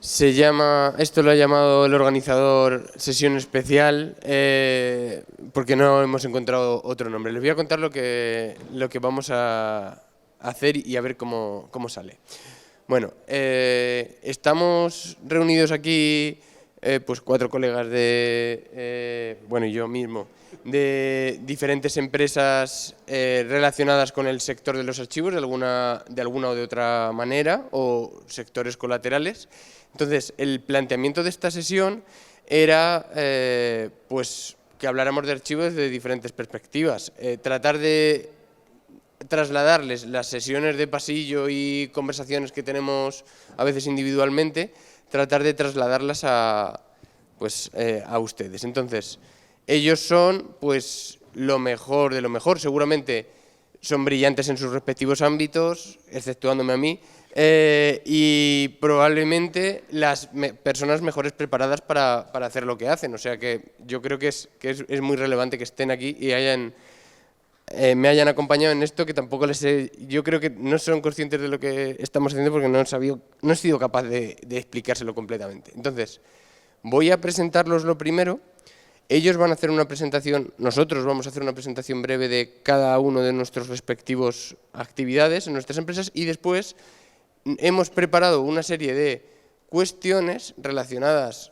Esto lo ha llamado el organizador sesión especial, porque no hemos encontrado otro nombre. Les voy a contar lo que vamos a hacer y a ver cómo sale. Bueno, estamos reunidos aquí, pues 4 colegas bueno, y yo mismo, de diferentes empresas relacionadas con el sector de los archivos de alguna o de otra manera, o sectores colaterales. Entonces, el planteamiento de esta sesión era pues que habláramos de archivos desde diferentes perspectivas, tratar de trasladarles las sesiones de pasillo y conversaciones que tenemos a veces individualmente, tratar de trasladarlas a ustedes. Entonces, ellos son pues lo mejor de lo mejor, seguramente son brillantes en sus respectivos ámbitos, exceptuándome a mí, y probablemente las personas mejores preparadas para hacer lo que hacen. O sea que yo creo que es muy relevante que estén aquí y me hayan acompañado en esto, que tampoco les he... Yo creo que no son conscientes de lo que estamos haciendo porque no he sido capaz de explicárselo completamente. Entonces, voy a presentarlos lo primero. Ellos van a hacer una presentación, nosotros vamos a hacer una presentación breve de cada uno de nuestros respectivos actividades en nuestras empresas, y después hemos preparado una serie de cuestiones relacionadas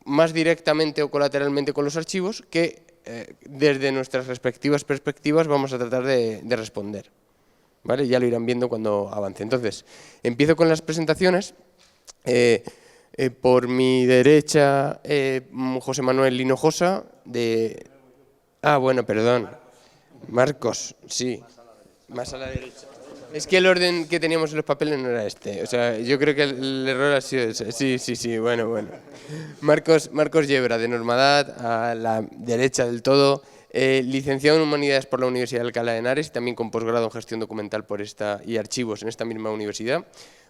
más directamente o colateralmente con los archivos que desde nuestras respectivas perspectivas vamos a tratar de responder. ¿Vale? Ya lo irán viendo cuando avance. Entonces, empiezo con las presentaciones. Por mi derecha, José Manuel Hinojosa, de... Ah, bueno, perdón. Marcos, sí. Más a la derecha. Es que el orden que teníamos en los papeles no era este. O sea, yo creo que el error ha sido ese. Sí, bueno. Marcos Yebra, de Normadad, a la derecha del todo. Licenciado en Humanidades por la Universidad de Alcalá de Henares, y también con posgrado en Gestión Documental y Archivos en esta misma universidad.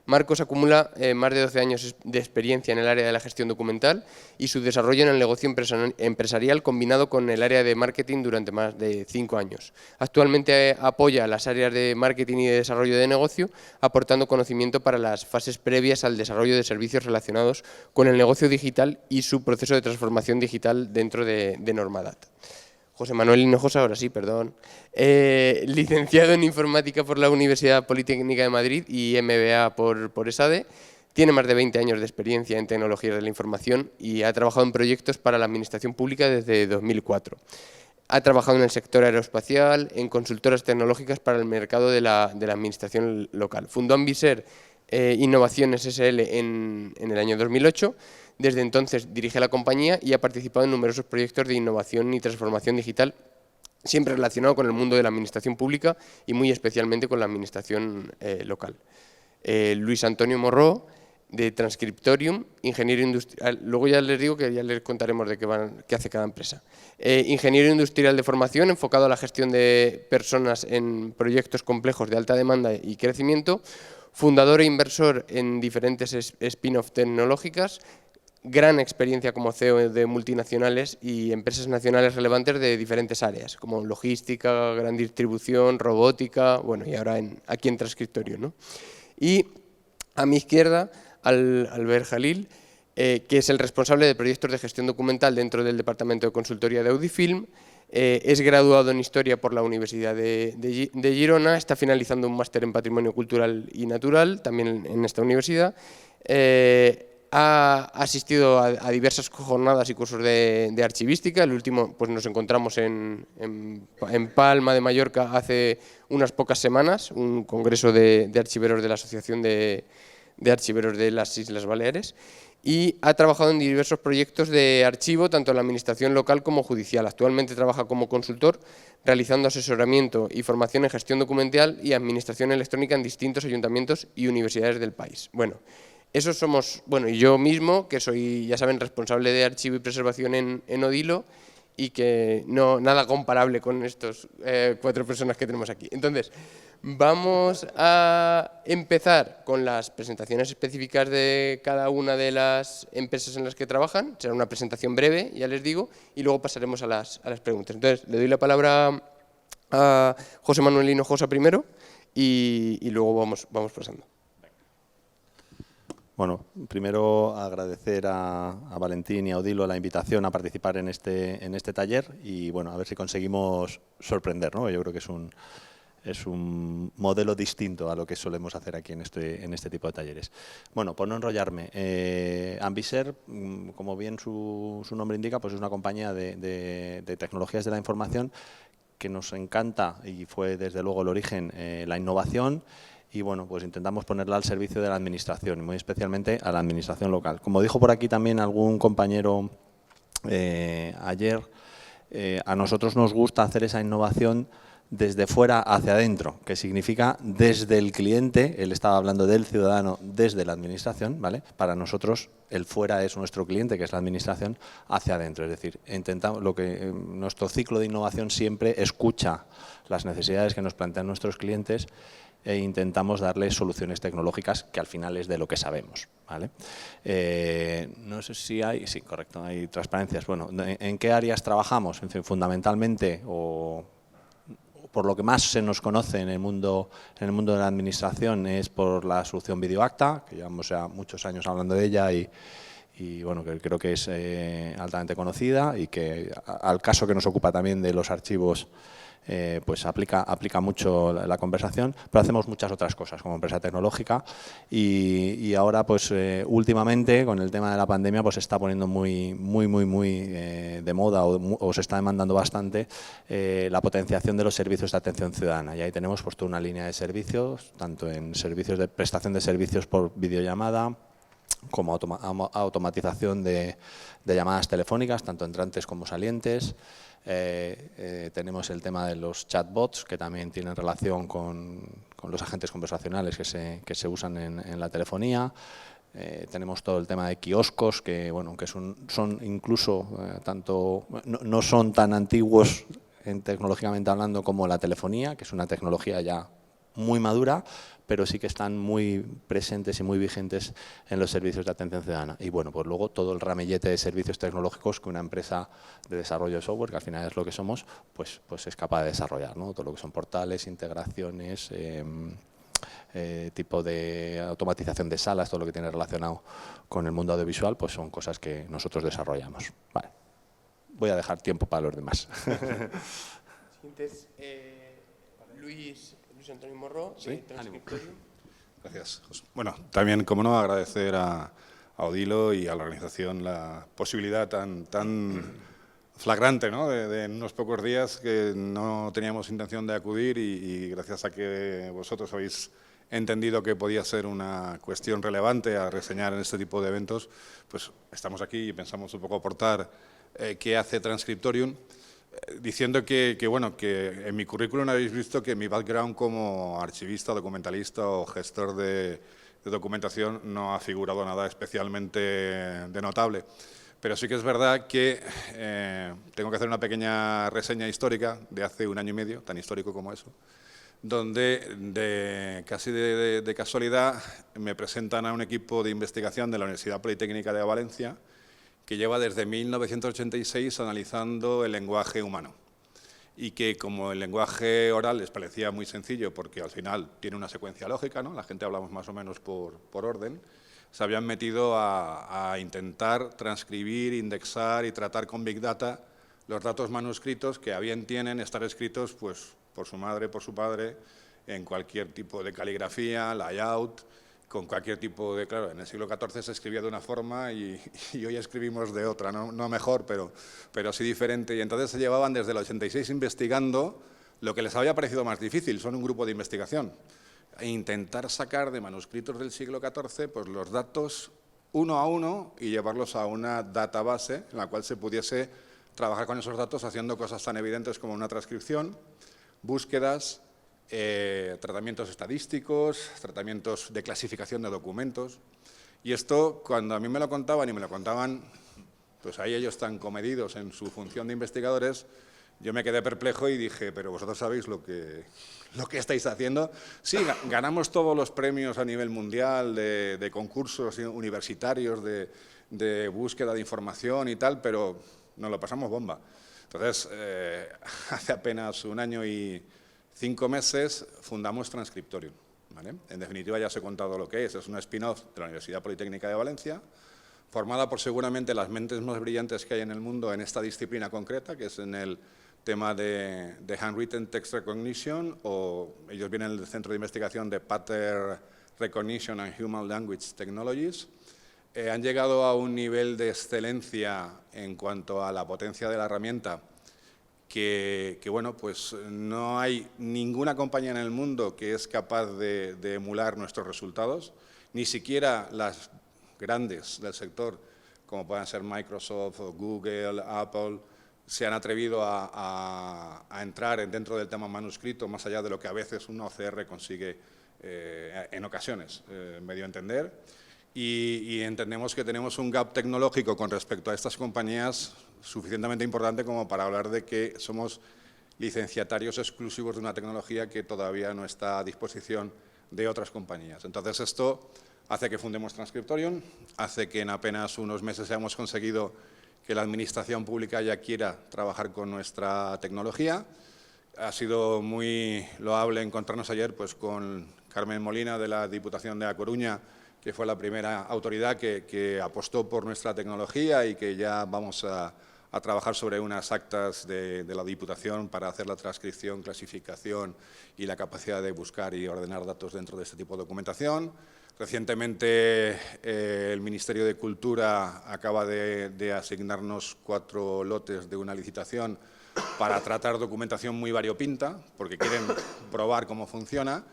Marcos acumula más de 12 años de experiencia en el área de la gestión documental y su desarrollo en el negocio empresarial combinado con el área de marketing durante más de 5 años. Actualmente apoya las áreas de marketing y de desarrollo de negocio, aportando conocimiento para las fases previas al desarrollo de servicios relacionados con el negocio digital y su proceso de transformación digital dentro de Normadad. José Manuel Hinojosa, ahora sí, perdón, licenciado en Informática por la Universidad Politécnica de Madrid y MBA por ESADE, tiene más de 20 años de experiencia en tecnologías de la información y ha trabajado en proyectos para la administración pública desde 2004. Ha trabajado en el sector aeroespacial, en consultoras tecnológicas para el mercado de la administración local. Fundó Ambiser Innovaciones SL en el año 2008. Desde entonces dirige la compañía y ha participado en numerosos proyectos de innovación y transformación digital, siempre relacionado con el mundo de la administración pública y muy especialmente con la administración local. Luis Antonio Morró, de Transcriptorium, ingeniero industrial, luego ya les digo que ya les contaremos de qué hace cada empresa. Ingeniero industrial de formación, enfocado a la gestión de personas en proyectos complejos de alta demanda y crecimiento, fundador e inversor en diferentes spin-off tecnológicas, gran experiencia como CEO de multinacionales y empresas nacionales relevantes de diferentes áreas, como logística, gran distribución, robótica, bueno, y ahora aquí en Transcriptorium, ¿no? Y a mi izquierda, Albert Jalil, que es el responsable de proyectos de gestión documental dentro del Departamento de Consultoría de Audifilm. Es graduado en Historia por la Universidad de Girona, está finalizando un máster en Patrimonio Cultural y Natural, también en esta universidad. Ha asistido a diversas jornadas y cursos de archivística. El último pues nos encontramos en Palma de Mallorca hace unas pocas semanas, un congreso de archiveros de la Asociación de Archiveros de las Islas Baleares, y ha trabajado en diversos proyectos de archivo, tanto en la administración local como judicial. Actualmente trabaja como consultor, realizando asesoramiento y formación en gestión documental y administración electrónica en distintos ayuntamientos y universidades del país. Bueno, esos somos, bueno, y yo mismo, que soy, ya saben, responsable de archivo y preservación en Odilo, y que nada comparable con estos 4 personas que tenemos aquí. Entonces, vamos a empezar con las presentaciones específicas de cada una de las empresas en las que trabajan. Será una presentación breve, ya les digo, y luego pasaremos a las preguntas. Entonces, le doy la palabra a José Manuel Hinojosa primero y luego vamos pasando. Bueno, primero agradecer a Valentín y a Odilo la invitación a participar en este taller y bueno, a ver si conseguimos sorprender, ¿no? Yo creo que es un modelo distinto a lo que solemos hacer aquí en este tipo de talleres. Bueno, por no enrollarme, Ambiser, como bien su nombre indica, pues es una compañía de tecnologías de la información que nos encanta y fue desde luego el origen la innovación y bueno, pues intentamos ponerla al servicio de la administración y muy especialmente a la administración local. Como dijo por aquí también algún compañero ayer, a nosotros nos gusta hacer esa innovación desde fuera hacia adentro, que significa desde el cliente, él estaba hablando del ciudadano desde la administración, ¿vale? Para nosotros el fuera es nuestro cliente, que es la administración, hacia adentro. Es decir, intentamos nuestro ciclo de innovación siempre escucha las necesidades que nos plantean nuestros clientes e intentamos darles soluciones tecnológicas que al final es de lo que sabemos, ¿vale? No sé si hay, sí, correcto, hay transparencias. Bueno, ¿en qué áreas trabajamos? En fin, fundamentalmente, por lo que más se nos conoce en el mundo de la administración es por la solución VideoActa, que llevamos ya muchos años hablando de ella y bueno, que creo que es altamente conocida y que al caso que nos ocupa también de los archivos pues aplica mucho la conversación, pero hacemos muchas otras cosas como empresa tecnológica y ahora pues últimamente con el tema de la pandemia pues se está poniendo muy de moda o se está demandando bastante la potenciación de los servicios de atención ciudadana y ahí tenemos pues toda una línea de servicios, tanto en servicios de prestación de servicios por videollamada, como automatización de llamadas telefónicas, tanto entrantes como salientes. Tenemos el tema de los chatbots, que también tienen relación con los agentes conversacionales que se usan en la telefonía. Tenemos todo el tema de kioscos, que bueno, que son incluso no son tan antiguos tecnológicamente hablando como la telefonía, que es una tecnología ya muy madura, pero sí que están muy presentes y muy vigentes en los servicios de atención ciudadana. Y bueno, pues luego todo el ramillete de servicios tecnológicos que una empresa de desarrollo de software, que al final es lo que somos, pues es capaz de desarrollar, ¿no? Todo lo que son portales, integraciones, tipo de automatización de salas, todo lo que tiene relacionado con el mundo audiovisual, pues son cosas que nosotros desarrollamos. Vale. Voy a dejar tiempo para los demás. Siguientes, Luis Antonio Morro, ¿Sí? Transcriptorium. Gracias, José. Bueno, también, como no, agradecer a Odilo y a la organización la posibilidad tan flagrante, ¿no? de en unos pocos días que no teníamos intención de acudir y gracias a que vosotros habéis entendido que podía ser una cuestión relevante a reseñar en este tipo de eventos, pues estamos aquí y pensamos un poco aportar qué hace Transcriptorium. Diciendo que en mi currículum habéis visto que mi background como archivista, documentalista o gestor de documentación no ha figurado nada especialmente de notable. Pero sí que es verdad que tengo que hacer una pequeña reseña histórica de hace 1 año y medio, tan histórico como eso, donde casi de casualidad me presentan a un equipo de investigación de la Universidad Politécnica de Valencia, que lleva desde 1986 analizando el lenguaje humano y que como el lenguaje oral les parecía muy sencillo porque al final tiene una secuencia lógica, ¿no? La gente hablamos más o menos por orden, se habían metido a intentar transcribir, indexar y tratar con Big Data los datos manuscritos que tienen estar escritos pues, por su madre, por su padre, en cualquier tipo de caligrafía, layout, con cualquier tipo de... Claro, en el siglo XIV se escribía de una forma y hoy escribimos de otra, no mejor, pero sí diferente. Y entonces se llevaban desde el 86 investigando lo que les había parecido más difícil, son un grupo de investigación, e intentar sacar de manuscritos del siglo XIV pues, los datos uno a uno y llevarlos a una database en la cual se pudiese trabajar con esos datos haciendo cosas tan evidentes como una transcripción, búsquedas, tratamientos estadísticos, tratamientos de clasificación de documentos. Y esto, cuando a mí me lo contaban y me lo contaban, pues ahí ellos tan comedidos en su función de investigadores, yo me quedé perplejo y dije, pero vosotros sabéis lo que estáis haciendo. Sí, ganamos todos los premios a nivel mundial de concursos universitarios, de búsqueda de información y tal, pero nos lo pasamos bomba. Entonces, hace apenas 1 año y 5 meses fundamos Transcriptorium. ¿vale? En definitiva, ya os he contado lo que es. Es una spin-off de la Universidad Politécnica de Valencia, formada por seguramente las mentes más brillantes que hay en el mundo en esta disciplina concreta, que es en el tema de Handwritten Text Recognition, o ellos vienen del Centro de Investigación de Pattern Recognition and Human Language Technologies. Han llegado a un nivel de excelencia en cuanto a la potencia de la herramienta que bueno, pues no hay ninguna compañía en el mundo que es capaz de emular nuestros resultados, ni siquiera las grandes del sector, como puedan ser Microsoft, Google, Apple, se han atrevido a entrar dentro del tema manuscrito, más allá de lo que a veces un OCR consigue en ocasiones, medio entender. Y entendemos que tenemos un gap tecnológico con respecto a estas compañías suficientemente importante como para hablar de que somos licenciatarios exclusivos de una tecnología que todavía no está a disposición de otras compañías. Entonces, esto hace que fundemos Transcriptorium, hace que en apenas unos meses hayamos conseguido que la Administración Pública ya quiera trabajar con nuestra tecnología. Ha sido muy loable encontrarnos ayer pues, con Carmen Molina, de la Diputación de A Coruña, que fue la primera autoridad que apostó por nuestra tecnología y que ya vamos a trabajar sobre unas actas de la Diputación para hacer la transcripción, clasificación y la capacidad de buscar y ordenar datos dentro de este tipo de documentación. Recientemente el Ministerio de Cultura acaba de asignarnos 4 lotes de una licitación para tratar documentación muy variopinta, porque quieren probar cómo funciona,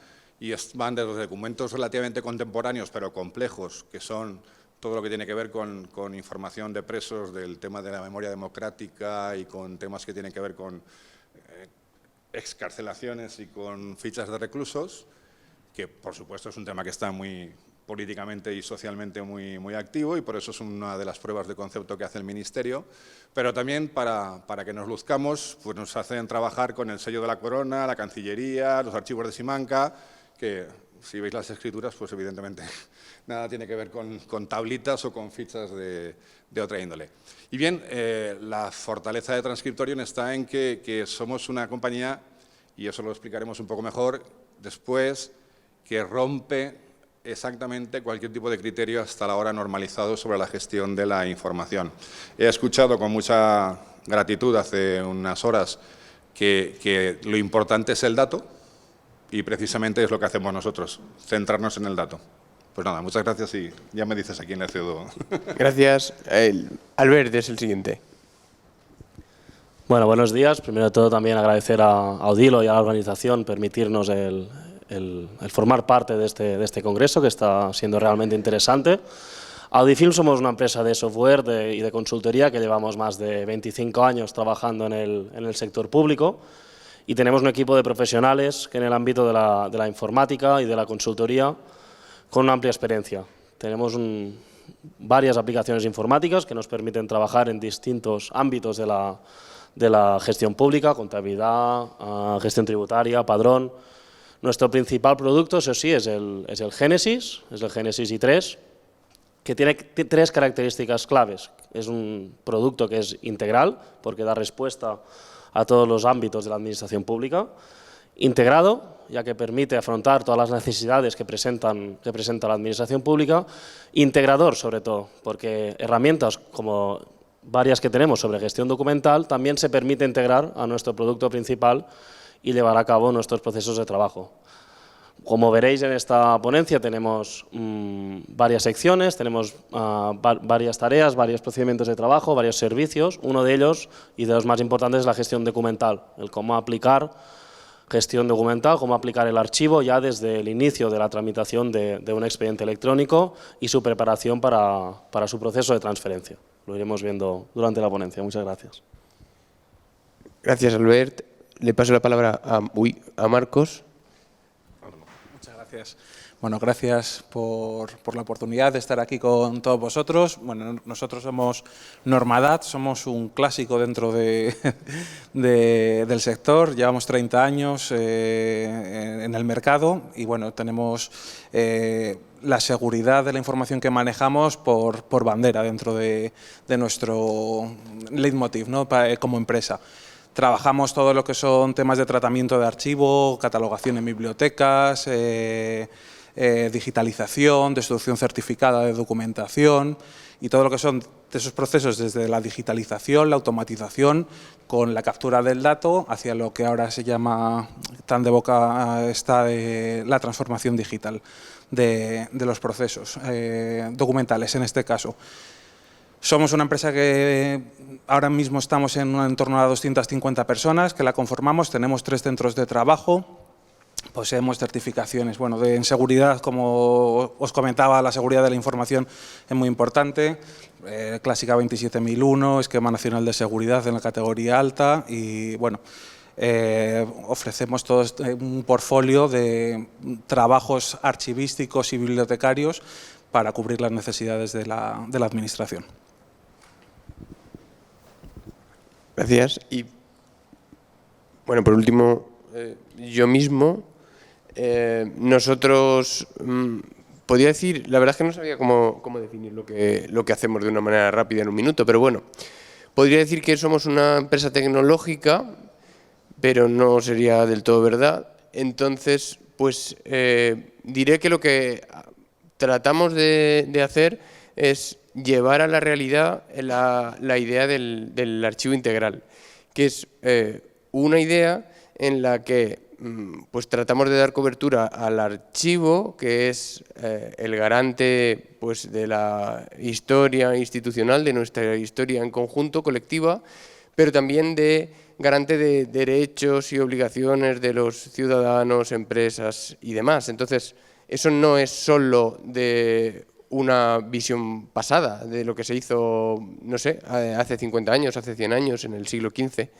y van de los documentos relativamente contemporáneos, pero complejos, que son todo lo que tiene que ver con información de presos, del tema de la memoria democrática y con temas que tienen que ver con excarcelaciones y con fichas de reclusos, que por supuesto es un tema que está muy políticamente y socialmente muy activo, y por eso es una de las pruebas de concepto que hace el Ministerio, pero también para que nos luzcamos, pues nos hacen trabajar con el sello de la Corona, la Cancillería, los archivos de Simancas, que si veis las escrituras, pues evidentemente nada tiene que ver con tablitas o con fichas de otra índole. Y bien, la fortaleza de Transcriptorium está en que somos una compañía, y eso lo explicaremos un poco mejor después, que rompe exactamente cualquier tipo de criterio hasta la hora normalizado sobre la gestión de la información. He escuchado con mucha gratitud hace unas horas que lo importante es el dato, y precisamente es lo que hacemos nosotros, centrarnos en el dato. Pues nada, muchas gracias y ya me dices a quién le cedo. Gracias. Albert es el siguiente. Bueno, buenos días. Primero de todo también agradecer a Odilo y a la organización permitirnos el formar parte de este congreso, que está siendo realmente interesante. Audifilm somos una empresa de software y de consultoría que llevamos más de 25 años trabajando en el sector público, y tenemos un equipo de profesionales que en el ámbito de la informática y de la consultoría con una amplia experiencia. Tenemos varias aplicaciones informáticas que nos permiten trabajar en distintos ámbitos de la gestión pública, contabilidad, gestión tributaria, padrón. Nuestro principal producto, eso sí, es el Génesis, es el Génesis i3, que tiene 3 características claves. Es un producto que es integral, porque da respuesta a todos los ámbitos de la administración pública, integrado, ya que permite afrontar todas las necesidades que presenta la administración pública, integrador sobre todo, porque herramientas como varias que tenemos sobre gestión documental también se permite integrar a nuestro producto principal y llevar a cabo nuestros procesos de trabajo. Como veréis en esta ponencia tenemos varias secciones, tenemos varias tareas, varios procedimientos de trabajo, varios servicios. Uno de ellos, y de los más importantes, es la gestión documental, el cómo aplicar gestión documental, cómo aplicar el archivo ya desde el inicio de la tramitación de un expediente electrónico y su preparación para su proceso de transferencia. Lo iremos viendo durante la ponencia. Muchas gracias. Gracias, Albert. Le paso la palabra a Marcos. Muchas gracias. Bueno, gracias por la oportunidad de estar aquí con todos vosotros. Bueno, nosotros somos Normadat, somos un clásico dentro del sector. Llevamos 30 años en el mercado y bueno, tenemos la seguridad de la información que manejamos por bandera dentro de nuestro leitmotiv, ¿no? Como empresa. Trabajamos todo lo que son temas de tratamiento de archivo, catalogación en bibliotecas, digitalización, destrucción certificada de documentación y todo lo que son de esos procesos desde la digitalización, la automatización, con la captura del dato hacia lo que ahora se llama, tan de boca está, la transformación digital de los procesos documentales en este caso. Somos una empresa que ahora mismo estamos en torno a 250 personas que la conformamos, tenemos 3 centros de trabajo, poseemos certificaciones. Bueno, en seguridad, como os comentaba, la seguridad de la información es muy importante, Clásica 27001, Esquema Nacional de Seguridad en la categoría alta y bueno, ofrecemos todo un portfolio de trabajos archivísticos y bibliotecarios para cubrir las necesidades de la Administración. Gracias. Y, bueno, por último, yo mismo, nosotros, podría decir, la verdad es que no sabía cómo definir lo que hacemos de una manera rápida en un minuto, pero bueno, podría decir que somos una empresa tecnológica, pero no sería del todo verdad. Entonces, pues diré que lo que tratamos de hacer es llevar a la realidad la idea del archivo integral, que es una idea en la que pues tratamos de dar cobertura al archivo, que es el garante pues, de la historia institucional, de nuestra historia en conjunto, colectiva, pero también de garante de derechos y obligaciones de los ciudadanos, empresas y demás. Entonces, eso no es solo de una visión pasada de lo que se hizo, no sé, hace 50 años, hace 100 años, en el siglo XV.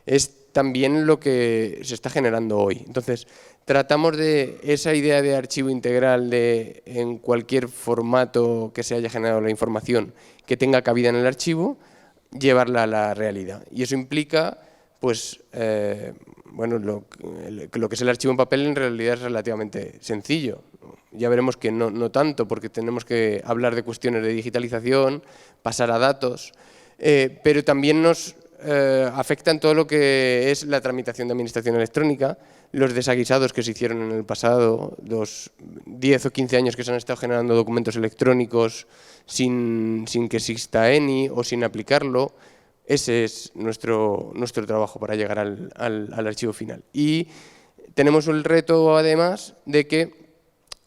Es también lo que se está generando hoy. Entonces, tratamos de esa idea de archivo integral en cualquier formato que se haya generado la información que tenga cabida en el archivo, llevarla a la realidad. Y eso implica, pues, bueno, lo que es el archivo en papel en realidad es relativamente sencillo. Ya veremos que no tanto, porque tenemos que hablar de cuestiones de digitalización, pasar a datos, pero también nos afecta en todo lo que es la tramitación de administración electrónica, los desaguisados que se hicieron en el pasado, los 10 o 15 años que se han estado generando documentos electrónicos sin que exista ENI o sin aplicarlo. Ese es nuestro trabajo para llegar al archivo final. Y tenemos el reto, además, de que,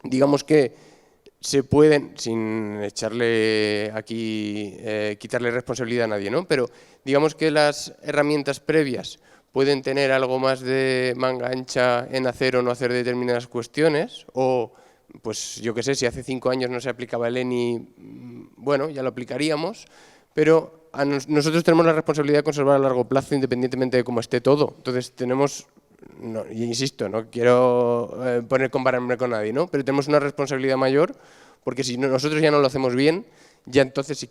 digamos que se pueden, sin echarle aquí, quitarle responsabilidad a nadie, ¿no? Pero digamos que las herramientas previas pueden tener algo más de manga ancha en hacer o no hacer determinadas cuestiones, o, pues yo qué sé, si hace 5 años no se aplicaba el ENI, bueno, ya lo aplicaríamos, pero nosotros tenemos la responsabilidad de conservar a largo plazo independientemente de cómo esté todo. Entonces tenemos, no, insisto, no quiero compararme con nadie, ¿no? Pero tenemos una responsabilidad mayor porque si nosotros ya no lo hacemos bien, ya entonces sí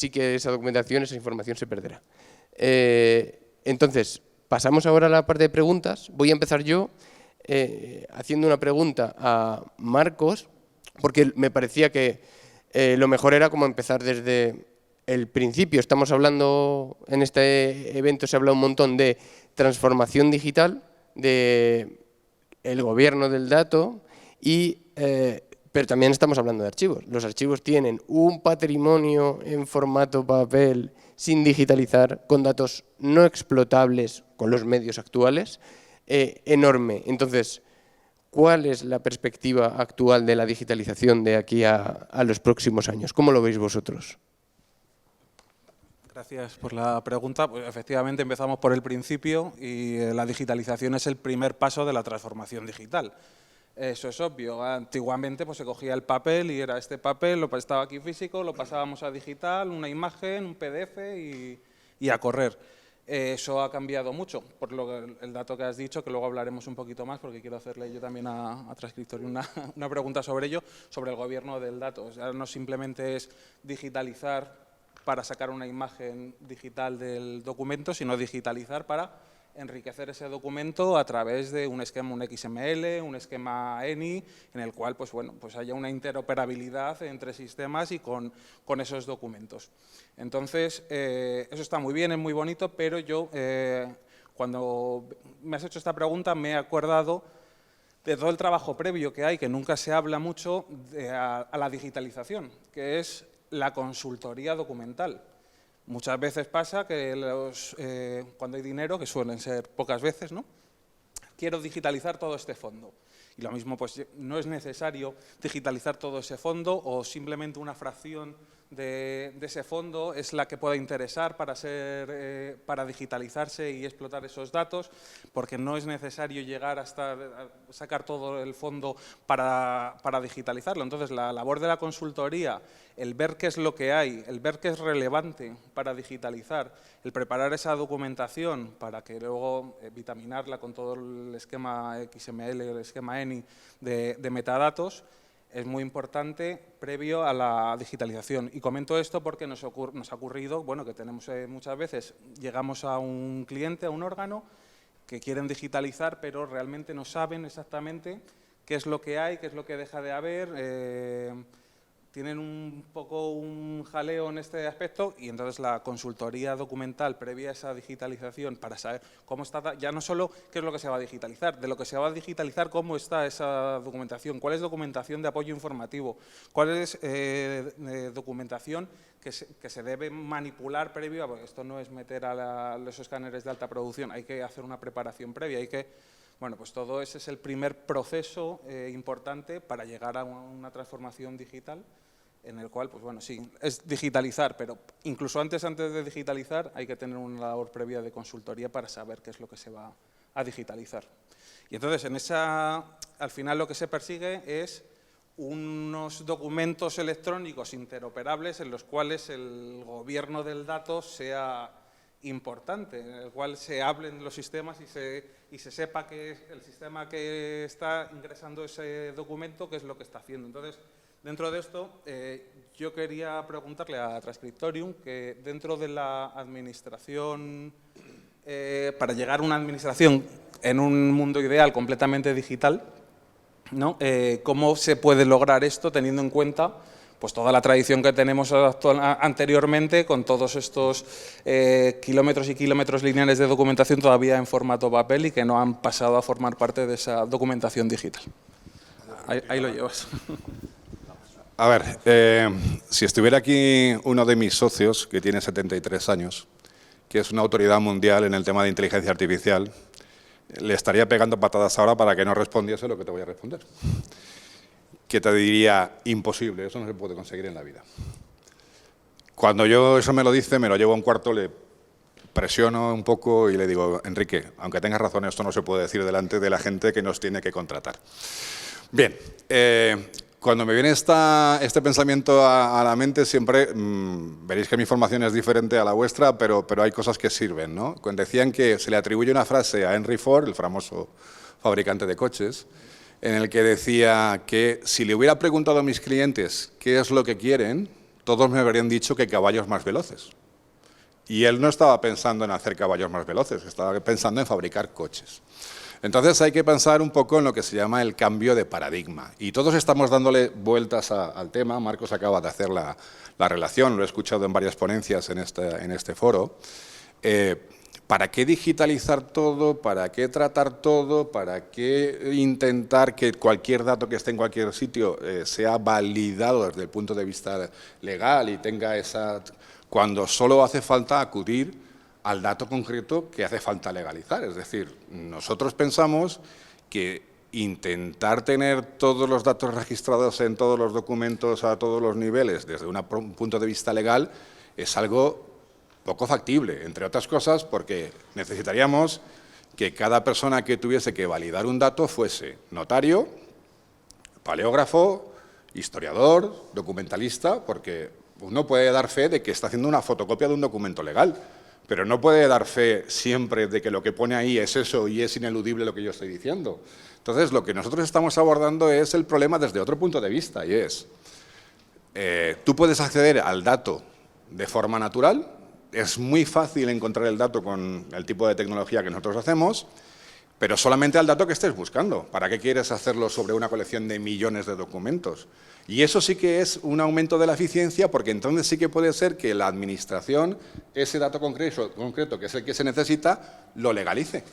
que esa documentación, esa información se perderá. Entonces, pasamos ahora a la parte de preguntas. Voy a empezar yo haciendo una pregunta a Marcos, porque me parecía que lo mejor era como empezar desde el principio. Estamos hablando, en este evento se habla un montón de transformación digital, de el gobierno del dato, pero también estamos hablando de archivos. Los archivos tienen un patrimonio en formato papel sin digitalizar, con datos no explotables con los medios actuales, enorme. Entonces, ¿cuál es la perspectiva actual de la digitalización de aquí a los próximos años? ¿Cómo lo veis vosotros? Gracias por la pregunta. Pues efectivamente empezamos por el principio y la digitalización es el primer paso de la transformación digital. Eso es obvio. Antiguamente pues, se cogía el papel y era este papel, estaba aquí físico, lo pasábamos a digital, una imagen, un PDF y a correr. Eso ha cambiado mucho, por el dato que has dicho, que luego hablaremos un poquito más, porque quiero hacerle yo también a Transcriptorio una pregunta sobre ello, sobre el gobierno del dato. O sea, no simplemente es digitalizar para sacar una imagen digital del documento, sino digitalizar para enriquecer ese documento a través de un esquema, un XML, un esquema ENI, en el cual pues, bueno, pues haya una interoperabilidad entre sistemas y con esos documentos. Entonces, eso está muy bien, es muy bonito, pero yo cuando me has hecho esta pregunta me he acordado de todo el trabajo previo que hay, que nunca se habla mucho, a la digitalización, que es la consultoría documental. Muchas veces pasa que cuando hay dinero, que suelen ser pocas veces, ¿no? Quiero digitalizar todo este fondo. Y lo mismo, pues no es necesario digitalizar todo ese fondo o simplemente una fracción de ese fondo es la que pueda interesar para digitalizarse y explotar esos datos, porque no es necesario llegar hasta sacar todo el fondo para digitalizarlo. Entonces, la labor de la consultoría, el ver qué es lo que hay, el ver qué es relevante para digitalizar, el preparar esa documentación para que luego vitaminarla con todo el esquema XML, el esquema ENI de metadatos, es muy importante previo a la digitalización. Y comento esto porque nos ha ocurrido, bueno, que tenemos muchas veces, llegamos a un cliente, a un órgano, que quieren digitalizar, pero realmente no saben exactamente qué es lo que hay, qué es lo que deja de haber, tienen un poco un jaleo en este aspecto y entonces la consultoría documental previa a esa digitalización para saber cómo está, ya no solo qué es lo que se va a digitalizar, de lo que se va a digitalizar, cómo está esa documentación, cuál es documentación de apoyo informativo, cuál es documentación que se debe manipular previo, porque esto no es meter a los escáneres de alta producción, hay que hacer una preparación previa, hay que… Bueno, pues todo ese es el primer proceso importante para llegar a una transformación digital en el cual, pues bueno, sí, es digitalizar, pero incluso antes de digitalizar hay que tener una labor previa de consultoría para saber qué es lo que se va a digitalizar. Y entonces, al final lo que se persigue es unos documentos electrónicos interoperables en los cuales el gobierno del dato sea importante, en el cual se hablen los sistemas y se sepa que el sistema que está ingresando ese documento, qué es lo que está haciendo. Entonces, dentro de esto, yo quería preguntarle a Transcriptorium que dentro de la administración, para llegar a una administración en un mundo ideal completamente digital, ¿no? ¿Cómo se puede lograr esto teniendo en cuenta pues toda la tradición que tenemos anteriormente con todos estos kilómetros y kilómetros lineales de documentación todavía en formato papel y que no han pasado a formar parte de esa documentación digital? Ahí lo llevas. A ver, si estuviera aquí uno de mis socios, que tiene 73 años, que es una autoridad mundial en el tema de inteligencia artificial, le estaría pegando patadas ahora para que no respondiese lo que te voy a responder. Que te diría, imposible, eso no se puede conseguir en la vida. Cuando yo eso me lo dice, me lo llevo a un cuarto, le presiono un poco y le digo, Enrique, aunque tengas razón, esto no se puede decir delante de la gente que nos tiene que contratar. Bien, cuando me viene este pensamiento a la mente, siempre veréis que mi formación es diferente a la vuestra, pero hay cosas que sirven, ¿no? Cuando decían que se le atribuye una frase a Henry Ford, el famoso fabricante de coches, en el que decía que si le hubiera preguntado a mis clientes qué es lo que quieren, todos me habrían dicho que caballos más veloces. Y él no estaba pensando en hacer caballos más veloces, estaba pensando en fabricar coches. Entonces hay que pensar un poco en lo que se llama el cambio de paradigma. Y todos estamos dándole vueltas al tema. Marcos acaba de hacer la relación, lo he escuchado en varias ponencias en este foro. ¿Para qué digitalizar todo? ¿Para qué tratar todo? ¿Para qué intentar que cualquier dato que esté en cualquier sitio sea validado desde el punto de vista legal y tenga esa… cuando solo hace falta acudir al dato concreto que hace falta legalizar? Es decir, nosotros pensamos que intentar tener todos los datos registrados en todos los documentos a todos los niveles desde un punto de vista legal es algo poco factible, entre otras cosas porque necesitaríamos que cada persona que tuviese que validar un dato fuese notario, paleógrafo, historiador, documentalista, porque uno puede dar fe de que está haciendo una fotocopia de un documento legal, pero no puede dar fe siempre de que lo que pone ahí es eso y es ineludible lo que yo estoy diciendo. Entonces, lo que nosotros estamos abordando es el problema desde otro punto de vista, y es, tú puedes acceder al dato de forma natural, es muy fácil encontrar el dato con el tipo de tecnología que nosotros hacemos, pero solamente al dato que estés buscando. ¿Para qué quieres hacerlo sobre una colección de millones de documentos? Y eso sí que es un aumento de la eficiencia, porque entonces sí que puede ser que la administración, ese dato concreto que es el que se necesita, lo legalice.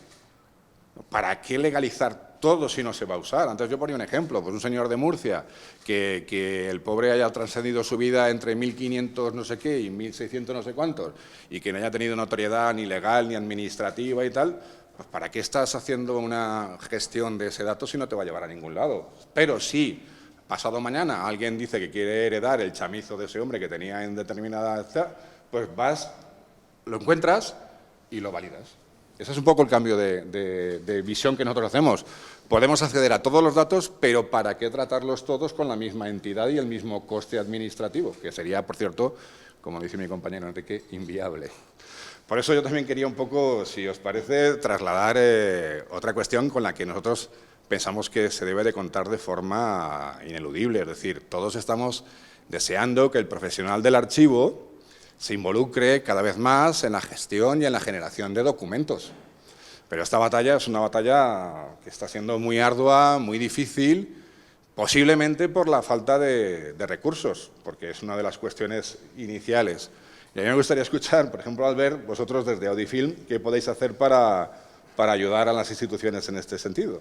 ¿Para qué legalizar todo si no se va a usar? Antes yo ponía un ejemplo, pues un señor de Murcia que el pobre haya trascendido su vida entre 1.500 no sé qué y 1.600 no sé cuántos y que no haya tenido notoriedad ni legal ni administrativa y tal, pues ¿para qué estás haciendo una gestión de ese dato si no te va a llevar a ningún lado? Pero si pasado mañana alguien dice que quiere heredar el chamizo de ese hombre que tenía en determinada edad, pues vas, lo encuentras y lo validas. Ese es un poco el cambio de visión que nosotros hacemos. Podemos acceder a todos los datos, pero ¿para qué tratarlos todos con la misma entidad y el mismo coste administrativo? Que sería, por cierto, como dice mi compañero Enrique, inviable. Por eso yo también quería un poco, si os parece, trasladar otra cuestión con la que nosotros pensamos que se debe de contar de forma ineludible. Es decir, todos estamos deseando que el profesional del archivo se involucre cada vez más en la gestión y en la generación de documentos. Pero esta batalla es una batalla que está siendo muy ardua, muy difícil, posiblemente por la falta de recursos, porque es una de las cuestiones iniciales. Y a mí me gustaría escuchar, por ejemplo, Albert, vosotros desde Audifilm, ¿qué podéis hacer para ayudar a las instituciones en este sentido?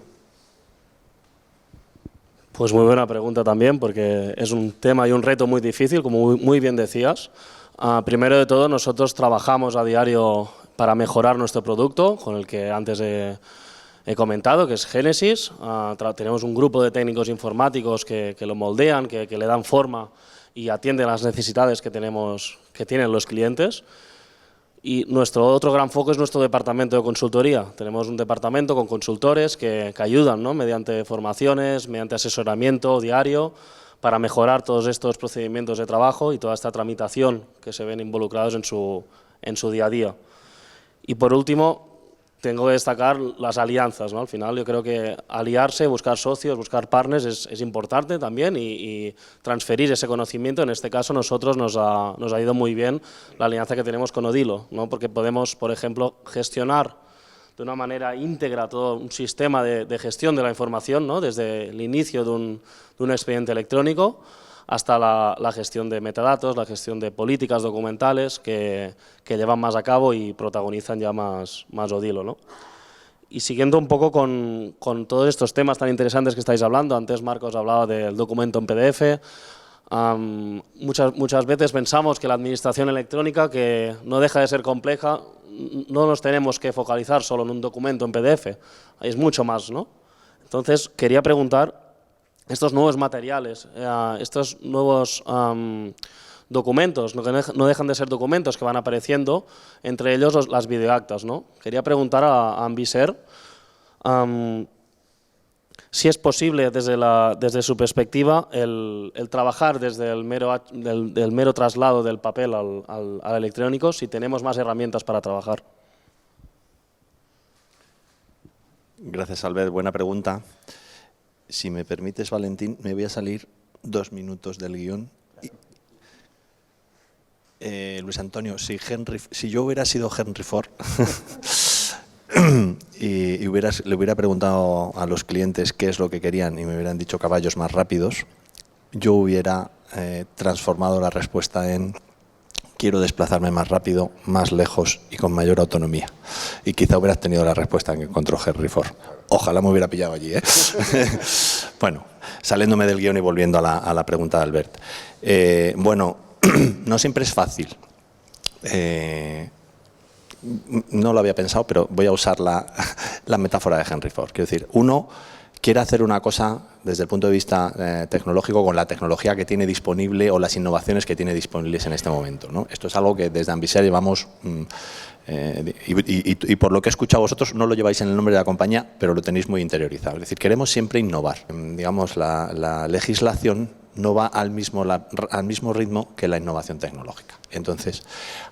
Pues muy buena pregunta también, porque es un tema y un reto muy difícil, como muy bien decías. Primero de todo, nosotros trabajamos a diario para mejorar nuestro producto, con el que antes he comentado, que es Génesis. Tenemos un grupo de técnicos informáticos que lo moldean, que le dan forma y atienden las necesidades que tienen los clientes. Y nuestro otro gran foco es nuestro departamento de consultoría. Tenemos un departamento con consultores que ayudan, ¿no?, mediante formaciones, mediante asesoramiento diario, para mejorar todos estos procedimientos de trabajo y toda esta tramitación que se ven involucrados en su día a día. Y por último, tengo que destacar las alianzas, ¿no? Al final yo creo que aliarse, buscar socios, buscar partners es importante también y transferir ese conocimiento. En este caso nosotros nos ha ido muy bien la alianza que tenemos con Odilo, ¿no? Porque podemos, por ejemplo, gestionar de una manera íntegra todo un sistema de gestión de la información, ¿no?, desde el inicio de un expediente electrónico hasta la gestión de metadatos, la gestión de políticas documentales que llevan más a cabo y protagonizan ya más Odilo, ¿no? Y siguiendo un poco con todos estos temas tan interesantes que estáis hablando, antes Marcos hablaba del documento en PDF, muchas veces pensamos que la administración electrónica, que no deja de ser compleja, no nos tenemos que focalizar solo en un documento en PDF, es mucho más, ¿no? Entonces, quería preguntar, estos nuevos materiales, estos nuevos documentos, no dejan de ser documentos que van apareciendo, entre ellos las videoactas, ¿no? Quería preguntar a Ambiser si es posible desde su perspectiva el trabajar desde el mero traslado del papel al electrónico, si tenemos más herramientas para trabajar. Gracias, Albert. Buena pregunta. Si me permites, Valentín, me voy a salir 2 minutos del guión. Luis Antonio, si yo hubiera sido Henry Ford y le hubiera preguntado a los clientes qué es lo que querían y me hubieran dicho caballos más rápidos, yo hubiera transformado la respuesta en quiero desplazarme más rápido, más lejos y con mayor autonomía. Y quizá hubieras tenido la respuesta que encontró Henry Ford. Ojalá me hubiera pillado allí, ¿eh? Bueno, saliéndome del guión y volviendo a la pregunta de Albert. Bueno, no siempre es fácil. No lo había pensado, pero voy a usar la metáfora de Henry Ford. Quiero decir, uno quiere hacer una cosa desde el punto de vista tecnológico con la tecnología que tiene disponible o las innovaciones que tiene disponibles en este momento, ¿no? Esto es algo que desde Ambiser llevamos, y por lo que he escuchado vosotros, no lo lleváis en el nombre de la compañía, pero lo tenéis muy interiorizado. Es decir, queremos siempre innovar. Digamos, la legislación no va al mismo ritmo que la innovación tecnológica. Entonces,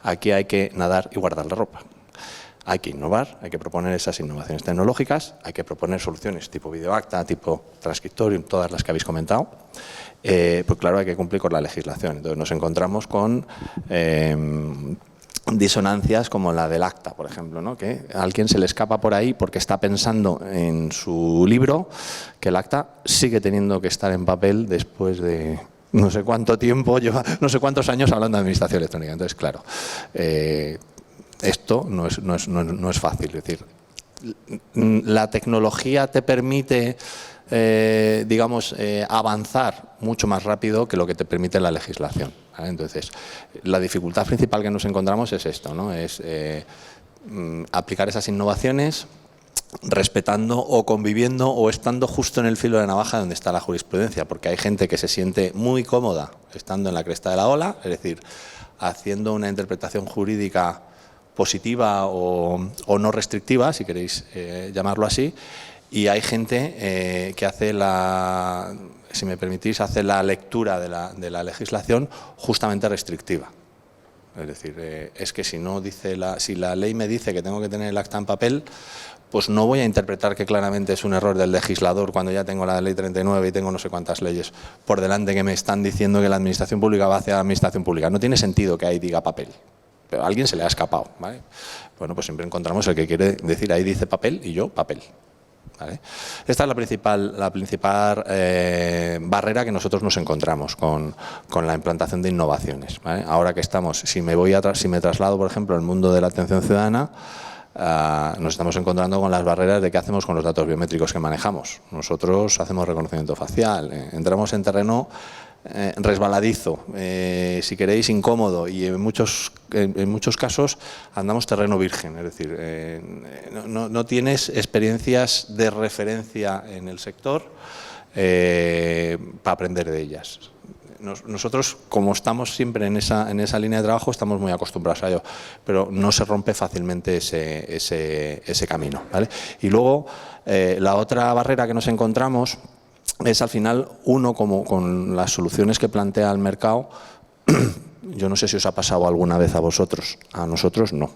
aquí hay que nadar y guardar la ropa. Hay que innovar, hay que proponer esas innovaciones tecnológicas, hay que proponer soluciones tipo videoacta, tipo transcriptorium, todas las que habéis comentado. Pues claro, hay que cumplir con la legislación. Entonces nos encontramos con disonancias como la del acta, por ejemplo, ¿no? Que a alguien se le escapa por ahí porque está pensando en su libro que el acta sigue teniendo que estar en papel después de no sé cuánto tiempo, lleva no sé cuántos años hablando de administración electrónica. Entonces, claro, esto no es fácil. Es decir, la tecnología te permite, digamos, avanzar mucho más rápido que lo que te permite la legislación, ¿vale? Entonces, la dificultad principal que nos encontramos es esto, ¿no? Es aplicar esas innovaciones respetando o conviviendo o estando justo en el filo de navaja donde está la jurisprudencia, porque hay gente que se siente muy cómoda estando en la cresta de la ola, es decir, haciendo una interpretación jurídica positiva o no restrictiva, si queréis llamarlo así, y hay gente que hace si me permitís, hace la lectura de la legislación justamente restrictiva. Es decir, es que si la ley me dice que tengo que tener el acta en papel, pues no voy a interpretar que claramente es un error del legislador cuando ya tengo la ley 39 y tengo no sé cuántas leyes por delante que me están diciendo que la administración pública va hacia la administración pública. No tiene sentido que ahí diga papel, pero a alguien se le ha escapado, ¿vale? Bueno, pues siempre encontramos el que quiere decir ahí dice papel y yo papel, ¿vale? Esta es la principal barrera que nosotros nos encontramos con la implantación de innovaciones, ¿vale? Ahora que estamos, si me traslado, por ejemplo, al mundo de la atención ciudadana, nos estamos encontrando con las barreras de qué hacemos con los datos biométricos que manejamos. Nosotros hacemos reconocimiento facial, entramos en terreno resbaladizo, si queréis incómodo, y en muchos casos andamos terreno virgen, es decir, no tienes experiencias de referencia en el sector para aprender de ellas. Nosotros, como estamos siempre en esa línea de trabajo, estamos muy acostumbrados a ello, pero no se rompe fácilmente ese camino, ¿vale? Y luego, la otra barrera que nos encontramos es, al final, con las soluciones que plantea el mercado. Yo no sé si os ha pasado alguna vez a vosotros, a nosotros no.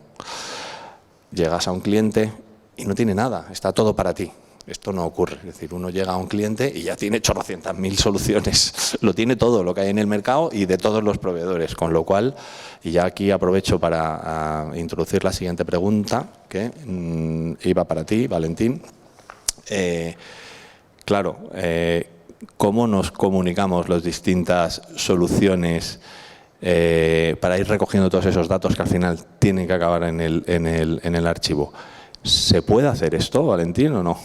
Llegas a un cliente y no tiene nada, está todo para ti. Esto no ocurre, es decir, uno llega a un cliente y ya tiene 800.000 soluciones, lo tiene todo lo que hay en el mercado y de todos los proveedores, con lo cual, y ya aquí aprovecho para introducir la siguiente pregunta, que iba para ti, Valentín. Claro, ¿cómo nos comunicamos las distintas soluciones para ir recogiendo todos esos datos que al final tienen que acabar en el archivo? ¿Se puede hacer esto, Valentín, o no?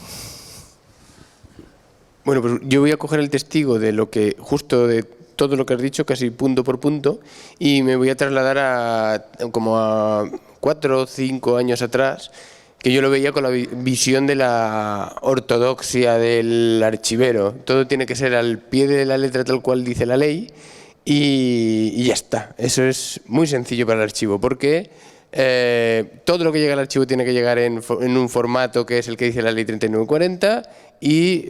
Bueno, pues yo voy a coger el testigo de justo de todo lo que has dicho, casi punto por punto, y me voy a trasladar como a 4 o 5 años atrás, que yo lo veía con la visión de la ortodoxia del archivero. Todo tiene que ser al pie de la letra tal cual dice la ley y ya está. Eso es muy sencillo para el archivo, porque todo lo que llega al archivo tiene que llegar en un formato que es el que dice la ley 3940 y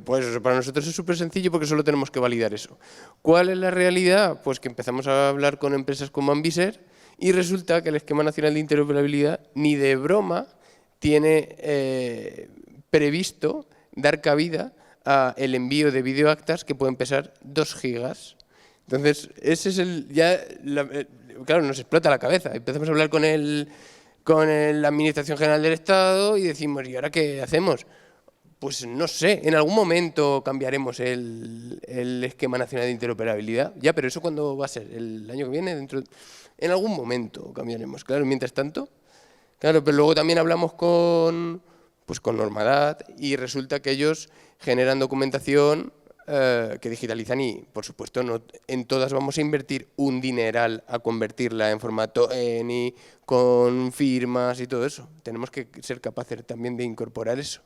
pues eso para nosotros es súper sencillo porque solo tenemos que validar eso. ¿Cuál es la realidad? Pues que empezamos a hablar con empresas como Ambiser y resulta que el Esquema Nacional de Interoperabilidad ni de broma tiene previsto dar cabida a el envío de videoactas que pueden pesar 2 gigas. Entonces, ese es claro, nos explota la cabeza. Empezamos a hablar con la Administración General del Estado y decimos, ¿y ahora qué hacemos? Pues no sé, en algún momento cambiaremos el Esquema Nacional de Interoperabilidad. Ya, pero ¿eso cuándo va a ser? ¿El año que viene? En algún momento cambiaremos. Claro, mientras tanto. Claro, pero luego también hablamos con Normadat y resulta que ellos generan documentación que digitalizan y, por supuesto, no en todas vamos a invertir un dineral a convertirla en formato ENI, con firmas y todo eso. Tenemos que ser capaces también de incorporar eso.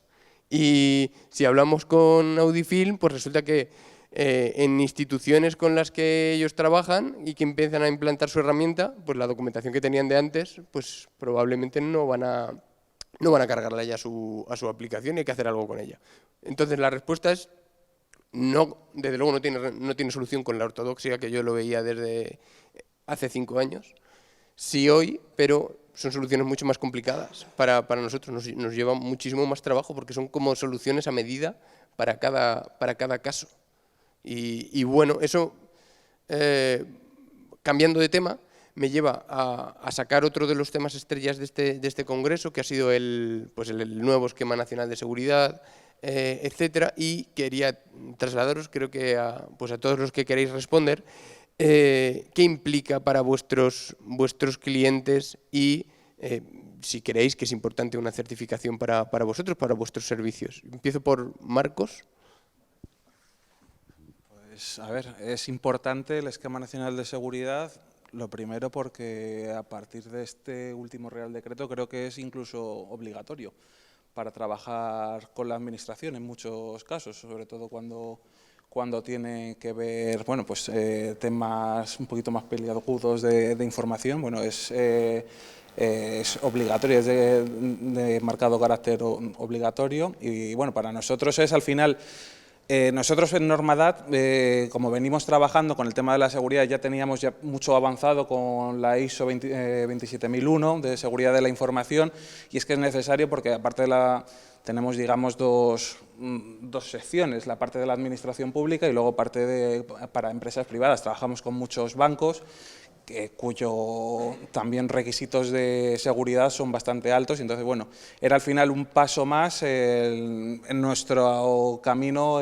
Y si hablamos con Audifilm, pues resulta que en instituciones con las que ellos trabajan y que empiezan a implantar su herramienta, pues la documentación que tenían de antes, pues probablemente no van a cargarla ya a su aplicación y hay que hacer algo con ella. Entonces la respuesta es no, desde luego no tiene solución con la ortodoxia que yo lo veía desde hace 5 años. Sí hoy, pero son soluciones mucho más complicadas para nosotros, nos lleva muchísimo más trabajo porque son como soluciones a medida para cada caso. Y bueno, eso, cambiando de tema, me lleva a sacar otro de los temas estrellas de este congreso, que ha sido el nuevo esquema nacional de seguridad, etcétera, y quería trasladaros, creo que a todos los que queréis responder, qué implica para vuestros clientes y si creéis que es importante una certificación para vosotros, para vuestros servicios. Empiezo por Marcos. Pues, a ver, es importante el Esquema Nacional de Seguridad, lo primero porque a partir de este último Real Decreto creo que es incluso obligatorio para trabajar con la Administración en muchos casos, sobre todo cuando tiene que ver, bueno, pues temas un poquito más peliagudos de información, bueno, es obligatorio, es de marcado carácter obligatorio y bueno, para nosotros es al final, nosotros en Normadat, como venimos trabajando con el tema de la seguridad, ya teníamos ya mucho avanzado con la ISO 27001 de seguridad de la información y es que es necesario porque aparte de tenemos, digamos, dos secciones, la parte de la administración pública y luego parte para empresas privadas. Trabajamos con muchos bancos cuyo también requisitos de seguridad son bastante altos. Entonces, bueno, era al final un paso más en nuestro camino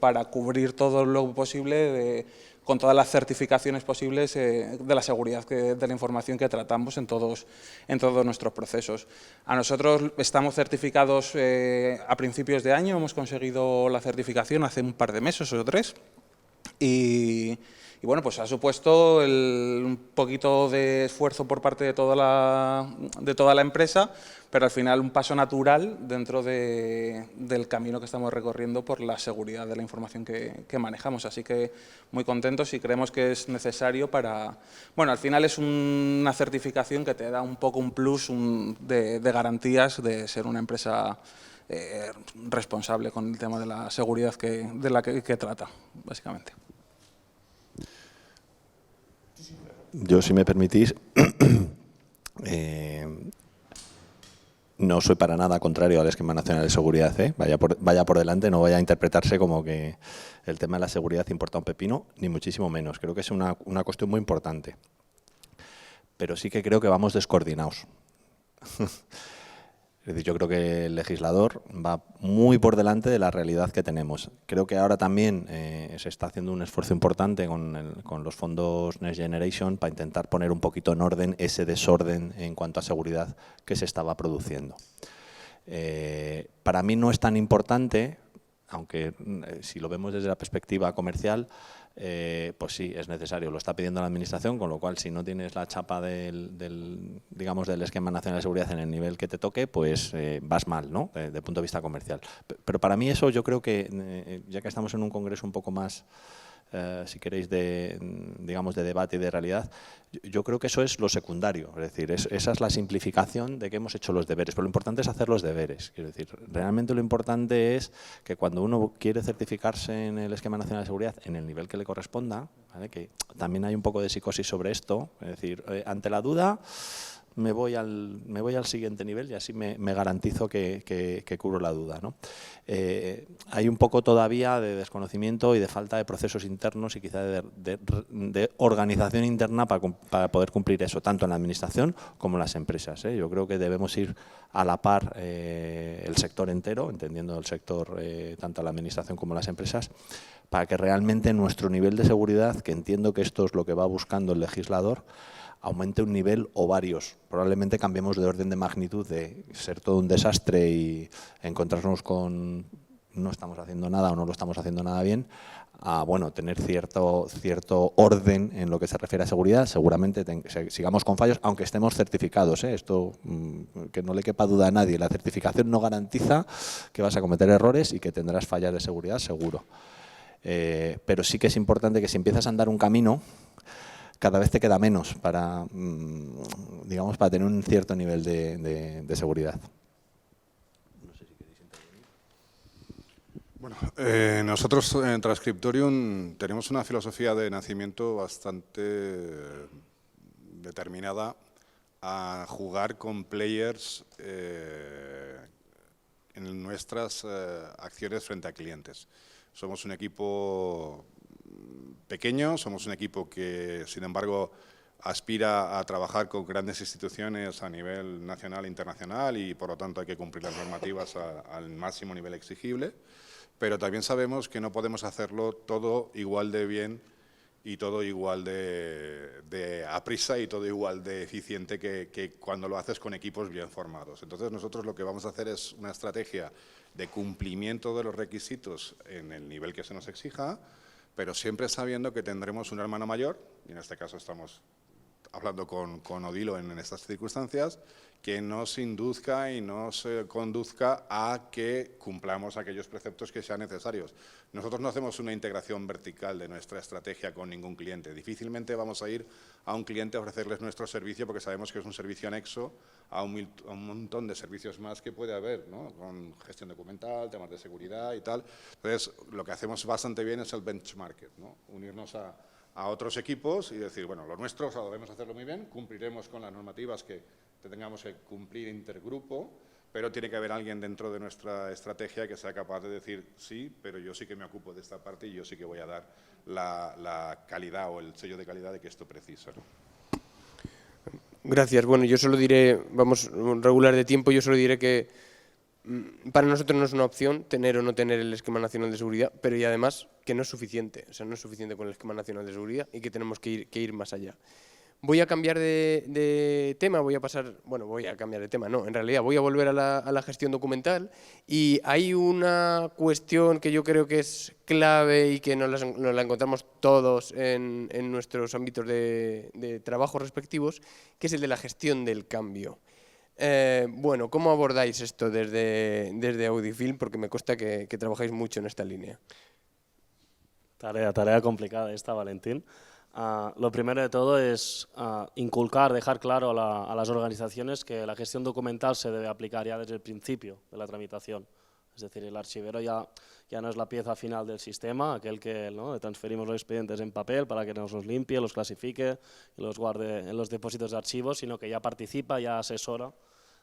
para cubrir todo lo posible con todas las certificaciones posibles de la seguridad de la información que tratamos en todos nuestros procesos. A nosotros estamos certificados a principios de año, hemos conseguido la certificación hace un par de meses o 3 y bueno, pues ha supuesto un poquito de esfuerzo por parte de toda la empresa, pero al final un paso natural dentro del camino que estamos recorriendo por la seguridad de la información que manejamos. Así que muy contentos y creemos que es necesario para... Bueno, al final es una certificación que te da un poco un plus de garantías de ser una empresa responsable con el tema de la seguridad de la que trata, básicamente. Yo, si me permitís, no soy para nada contrario al Esquema Nacional de Seguridad. Vaya por delante, no vaya a interpretarse como que el tema de la seguridad importa un pepino, ni muchísimo menos. Creo que es una cuestión muy importante. Pero sí que creo que vamos descoordinados. Es decir, yo creo que el legislador va muy por delante de la realidad que tenemos. Creo que ahora también se está haciendo un esfuerzo importante con los fondos Next Generation para intentar poner un poquito en orden ese desorden en cuanto a seguridad que se estaba produciendo. Para mí no es tan importante, aunque si lo vemos desde la perspectiva comercial, pues sí, es necesario, lo está pidiendo la Administración, con lo cual si no tienes la chapa del Esquema Nacional de Seguridad en el nivel que te toque, pues vas mal, ¿no? Desde el punto de vista comercial. Pero para mí eso, yo creo que, ya que estamos en un congreso un poco más, si queréis, digamos, de debate y de realidad, yo creo que eso es lo secundario. Es decir, esa es la simplificación de que hemos hecho los deberes. Pero lo importante es hacer los deberes. Quiero decir, realmente lo importante es que cuando uno quiere certificarse en el Esquema Nacional de Seguridad, en el nivel que le corresponda, ¿vale? Que también hay un poco de psicosis sobre esto. Es decir, ante la duda, me voy al siguiente nivel y así me garantizo que cubro la duda, ¿no? Hay un poco todavía de desconocimiento y de falta de procesos internos y quizá de organización interna para poder cumplir eso, tanto en la Administración como en las empresas. Yo creo que debemos ir a la par el sector entero, entendiendo el sector tanto la Administración como las empresas, para que realmente nuestro nivel de seguridad, que entiendo que esto es lo que va buscando el legislador, aumente un nivel o varios. Probablemente cambiemos de orden de magnitud de ser todo un desastre y encontrarnos con no estamos haciendo nada o no lo estamos haciendo nada bien, a bueno, tener cierto orden en lo que se refiere a seguridad. Seguramente sigamos con fallos, aunque estemos certificados. Esto que no le quepa duda a nadie. La certificación no garantiza que vas a cometer errores y que tendrás fallas de seguridad, seguro. Pero sí que es importante que si empiezas a andar un camino, cada vez te queda menos para, digamos, para tener un cierto nivel de seguridad. No sé si queréis intervenir. Bueno, nosotros en Transcriptorium tenemos una filosofía de nacimiento bastante determinada a jugar con players en nuestras acciones frente a clientes. Somos un equipo pequeño, somos un equipo que, sin embargo, aspira a trabajar con grandes instituciones a nivel nacional e internacional y, por lo tanto, hay que cumplir las normativas al máximo nivel exigible, pero también sabemos que no podemos hacerlo todo igual de bien y todo igual de aprisa y todo igual de eficiente que cuando lo haces con equipos bien formados. Entonces, nosotros lo que vamos a hacer es una estrategia de cumplimiento de los requisitos en el nivel que se nos exija, pero siempre sabiendo que tendremos un hermano mayor, y en este caso estamos hablando con Odilo en estas circunstancias, que nos induzca y nos conduzca a que cumplamos aquellos preceptos que sean necesarios. Nosotros no hacemos una integración vertical de nuestra estrategia con ningún cliente. Difícilmente vamos a ir a un cliente a ofrecerles nuestro servicio porque sabemos que es un servicio anexo a un montón de servicios más que puede haber, ¿no? Con gestión documental, temas de seguridad y tal. Entonces, lo que hacemos bastante bien es el benchmark, ¿no? Unirnos a otros equipos y decir, bueno, lo nuestro sabemos hacerlo muy bien, cumpliremos con las normativas que tengamos que cumplir intergrupo, pero tiene que haber alguien dentro de nuestra estrategia que sea capaz de decir, sí, pero yo sí que me ocupo de esta parte y yo sí que voy a dar la calidad o el sello de calidad de que esto precisa, ¿no? Gracias. Bueno, yo solo diré, vamos regular de tiempo, yo solo diré que para nosotros no es una opción tener o no tener el esquema nacional de seguridad, pero y además que no es suficiente, o sea, no es suficiente con el esquema nacional de seguridad y que tenemos que ir más allá. Voy a cambiar de tema, voy a cambiar de tema, no, en realidad voy a volver a la gestión documental y hay una cuestión que yo creo que es clave y que nos la encontramos todos en nuestros ámbitos de trabajo respectivos, que es el de la gestión del cambio. Bueno, ¿cómo abordáis esto desde Audifil? Porque me consta que trabajáis mucho en esta línea. Tarea complicada esta, Valentín. Lo primero de todo es inculcar, dejar claro a las organizaciones que la gestión documental se debe aplicar ya desde el principio de la tramitación. Es decir, el archivero ya no es la pieza final del sistema, aquel que, ¿no?, le transferimos los expedientes en papel para que nos los limpie, los clasifique y los guarde en los depósitos de archivos, sino que ya participa, ya asesora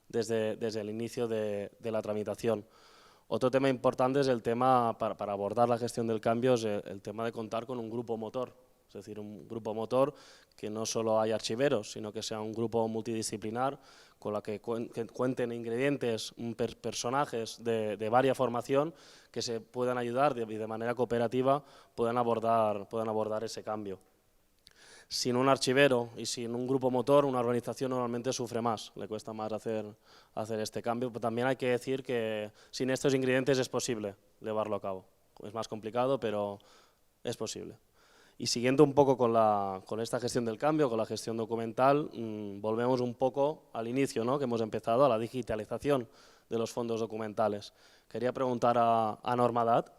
desde el inicio de la tramitación. Otro tema importante es el tema, para abordar la gestión del cambio, es el tema de contar con un grupo motor. Es decir, un grupo motor que no solo haya archiveros, sino que sea un grupo multidisciplinar con la que cuenten ingredientes, personajes de varia formación que se puedan ayudar y de manera cooperativa puedan abordar ese cambio. Sin un archivero y sin un grupo motor, una organización normalmente sufre más, le cuesta más hacer este cambio, pero también hay que decir que sin estos ingredientes es posible llevarlo a cabo. Es más complicado, pero es posible. Y siguiendo un poco con esta gestión del cambio, con la gestión documental, volvemos un poco al inicio, ¿no?, que hemos empezado, a la digitalización de los fondos documentales. Quería preguntar a Normadat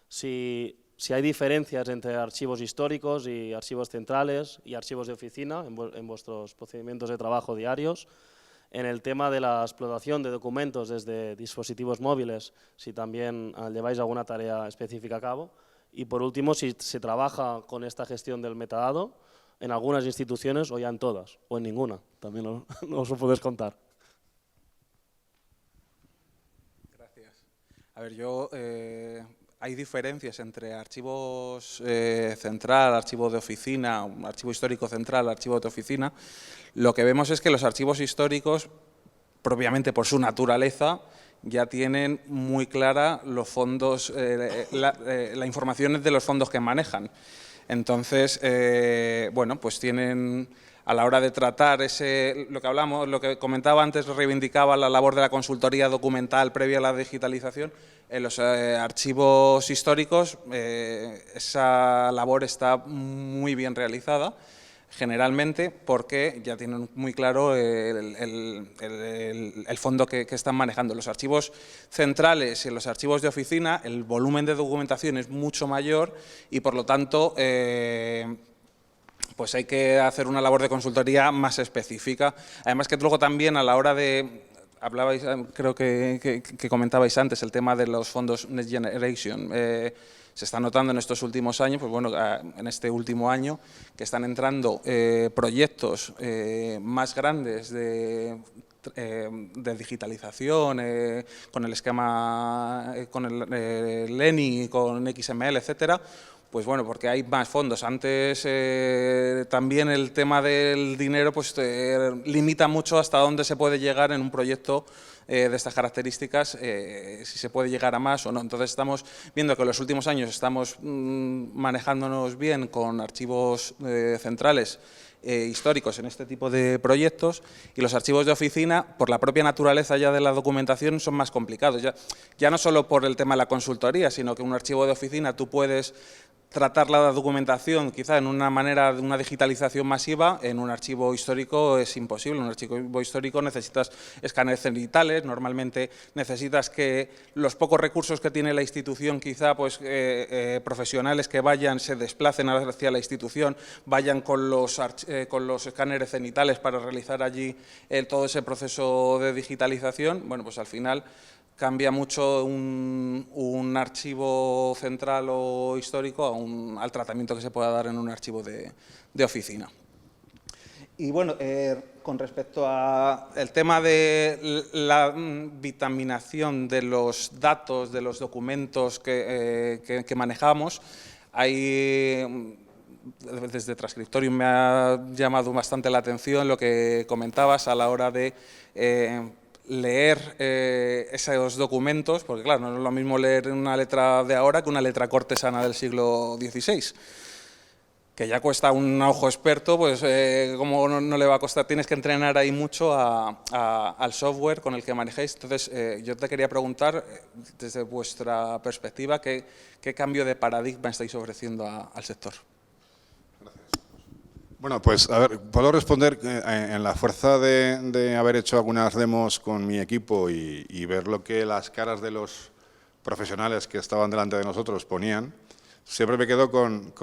si hay diferencias entre archivos históricos y archivos centrales y archivos de oficina en vuestros procedimientos de trabajo diarios, en el tema de la explotación de documentos desde dispositivos móviles, si también lleváis alguna tarea específica a cabo. Y por último, si se trabaja con esta gestión del metadado en algunas instituciones o ya en todas, o en ninguna, también nos lo puedes contar. Gracias. A ver, hay diferencias entre archivos central, archivo de oficina, archivo histórico central, archivo de oficina. Lo que vemos es que los archivos históricos, propiamente por su naturaleza, ya tienen muy clara los fondos, la información de los fondos que manejan. Entonces, bueno, pues tienen, a la hora de tratar lo que comentaba antes, reivindicaba la labor de la consultoría documental previa a la digitalización. En los archivos históricos esa labor está muy bien realizada, generalmente porque ya tienen muy claro el fondo que están manejando. Los archivos centrales y los archivos de oficina, el volumen de documentación es mucho mayor y, por lo tanto, pues hay que hacer una labor de consultoría más específica. Además que luego también a la hora de... Hablabais, creo que comentabais antes, el tema de los fondos Next Generation. se está notando en estos últimos años, pues bueno, en este último año, que están entrando proyectos más grandes de digitalización, con el esquema, con el Leni, con XML, etcétera. Pues bueno, porque hay más fondos. Antes también el tema del dinero pues limita mucho hasta dónde se puede llegar en un proyecto de estas características, si se puede llegar a más o no. Entonces estamos viendo que en los últimos años estamos manejándonos bien con archivos centrales históricos en este tipo de proyectos, y los archivos de oficina, por la propia naturaleza ya de la documentación, son más complicados. Ya no solo por el tema de la consultoría, sino que un archivo de oficina tú puedes tratar la documentación quizá en una manera de una digitalización masiva. En un archivo histórico es imposible. En un archivo histórico necesitas escáneres cenitales, normalmente necesitas que los pocos recursos que tiene la institución, quizá pues profesionales que vayan, se desplacen hacia la institución, vayan con los escáneres cenitales para realizar allí todo ese proceso de digitalización. Bueno, pues al final cambia mucho un archivo central o histórico al tratamiento que se pueda dar en un archivo de oficina. Y bueno, con respecto al tema de la vitaminación de los datos, de los documentos que manejamos, hay, desde Transcriptorium me ha llamado bastante la atención lo que comentabas a la hora de leer esos documentos, porque claro, no es lo mismo leer una letra de ahora que una letra cortesana del siglo XVI, que ya cuesta un ojo experto, pues como no le va a costar, tienes que entrenar ahí mucho al software con el que manejéis. Entonces, yo te quería preguntar, desde vuestra perspectiva, ¿qué cambio de paradigma estáis ofreciendo al sector? Bueno, pues a ver, puedo responder en la fuerza de haber hecho algunas demos con mi equipo y ver lo que las caras de los profesionales que estaban delante de nosotros ponían. Siempre me quedo con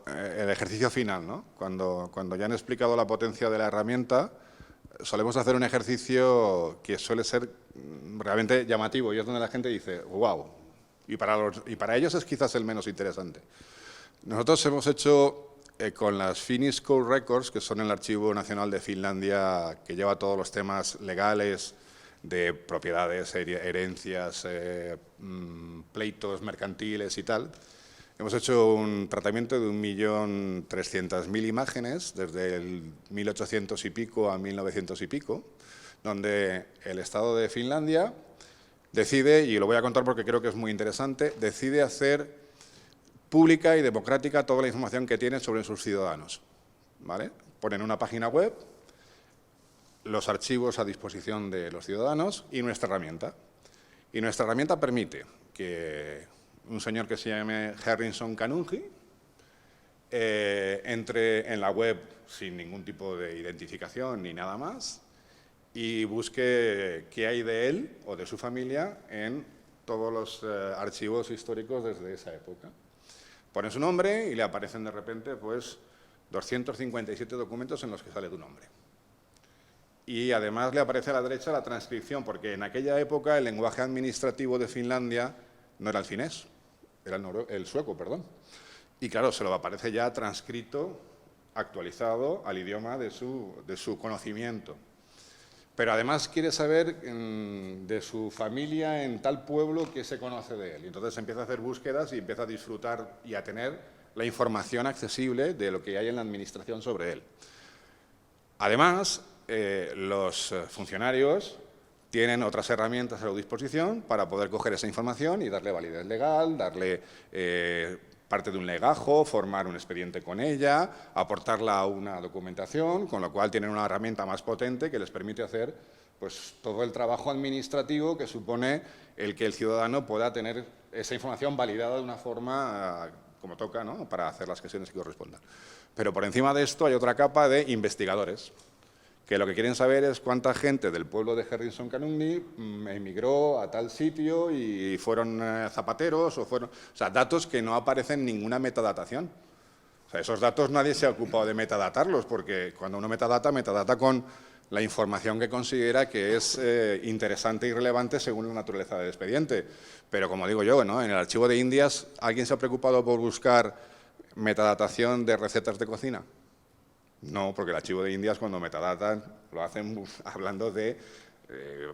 el ejercicio final, ¿no? Cuando ya han explicado la potencia de la herramienta, solemos hacer un ejercicio que suele ser realmente llamativo, y es donde la gente dice, wow, y para ellos es quizás el menos interesante. Nosotros hemos hecho con las Finnish Code Records, que son el Archivo Nacional de Finlandia, que lleva todos los temas legales de propiedades, herencias, pleitos mercantiles y tal. Hemos hecho un tratamiento de 1.300.000 imágenes, desde el 1800 y pico a 1900 y pico, donde el Estado de Finlandia decide, y lo voy a contar porque creo que es muy interesante, decide hacer pública y democrática toda la información que tiene sobre sus ciudadanos, ¿vale? Ponen una página web, los archivos a disposición de los ciudadanos y nuestra herramienta. Y nuestra herramienta permite que un señor que se llame Harrison Kanungi entre en la web sin ningún tipo de identificación ni nada más y busque qué hay de él o de su familia en todos los archivos históricos desde esa época. Pone su nombre y le aparecen de repente pues 257 documentos en los que sale tu nombre. Y además le aparece a la derecha la transcripción, porque en aquella época el lenguaje administrativo de Finlandia no era el finés, era el sueco, perdón. Y claro, se lo aparece ya transcrito, actualizado al idioma de su conocimiento. Pero además quiere saber de su familia en tal pueblo que se conoce de él. Y entonces empieza a hacer búsquedas y empieza a disfrutar y a tener la información accesible de lo que hay en la administración sobre él. Además, los funcionarios tienen otras herramientas a su disposición para poder coger esa información y darle validez legal, darle parte de un legajo, formar un expediente con ella, aportarla a una documentación, con lo cual tienen una herramienta más potente que les permite hacer pues, todo el trabajo administrativo que supone el que el ciudadano pueda tener esa información validada de una forma como toca, ¿no? Para hacer las gestiones que correspondan. Pero por encima de esto hay otra capa de investigadores, que lo que quieren saber es cuánta gente del pueblo de Harrison Kanungi emigró a tal sitio y fueron zapateros, o sea, datos que no aparecen en ninguna metadatación. O sea, esos datos nadie se ha ocupado de metadatarlos, porque cuando uno metadata con la información que considera que es interesante y relevante según la naturaleza del expediente. Pero como digo yo, ¿no?, en el archivo de Indias, ¿alguien se ha preocupado por buscar metadatación de recetas de cocina? No, porque el archivo de Indias, cuando metadatan, lo hacen hablando de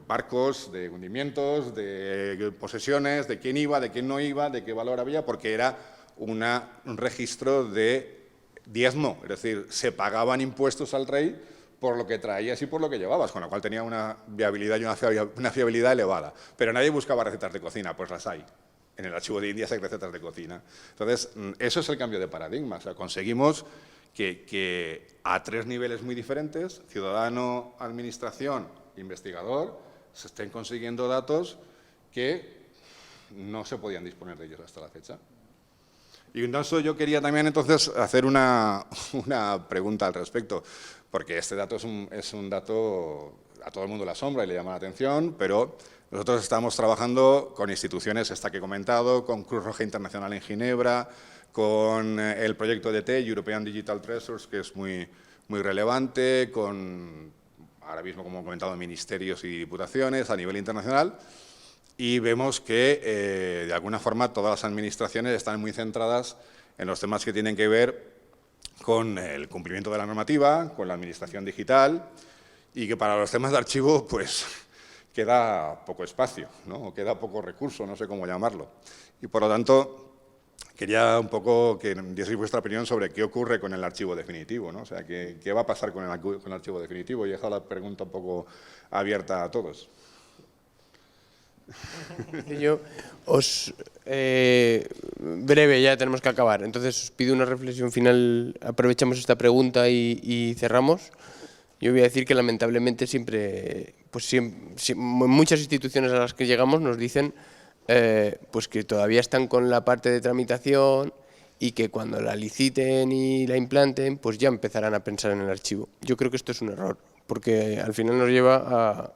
barcos, de hundimientos, de posesiones, de quién iba, de quién no iba, de qué valor había, porque era un registro de diezmo, es decir, se pagaban impuestos al rey por lo que traías y por lo que llevabas, con lo cual tenía una viabilidad y una fiabilidad elevada. Pero nadie buscaba recetas de cocina, pues las hay. En el archivo de Indias hay recetas de cocina. Entonces, eso es el cambio de paradigma. O sea, conseguimos que a 3 niveles muy diferentes, ciudadano, administración, investigador, se estén consiguiendo datos que no se podían disponer de ellos hasta la fecha. Y entonces yo quería también entonces hacer una pregunta al respecto, porque este dato es un dato a todo el mundo le asombra y le llama la atención, pero nosotros estamos trabajando con instituciones, esta que he comentado, con Cruz Roja Internacional en Ginebra, con el proyecto EDT, European Digital Treasures, que es muy relevante, con, ahora mismo, como he comentado, ministerios y diputaciones a nivel internacional, y vemos que, de alguna forma, todas las administraciones están muy centradas en los temas que tienen que ver con el cumplimiento de la normativa, con la administración digital, y que para los temas de archivo, pues, queda poco espacio, ¿no?, o queda poco recurso, no sé cómo llamarlo. Y, por lo tanto, quería un poco que dieseis vuestra opinión sobre qué ocurre con el archivo definitivo, ¿no? O sea, qué va a pasar con el archivo definitivo. Y he dejado la pregunta un poco abierta a todos. Yo breve, ya tenemos que acabar. Entonces os pido una reflexión final. Aprovechamos esta pregunta y cerramos. Yo voy a decir que lamentablemente muchas instituciones a las que llegamos nos dicen pues que todavía están con la parte de tramitación y que cuando la liciten y la implanten, pues ya empezarán a pensar en el archivo. Yo creo que esto es un error, porque al final nos lleva a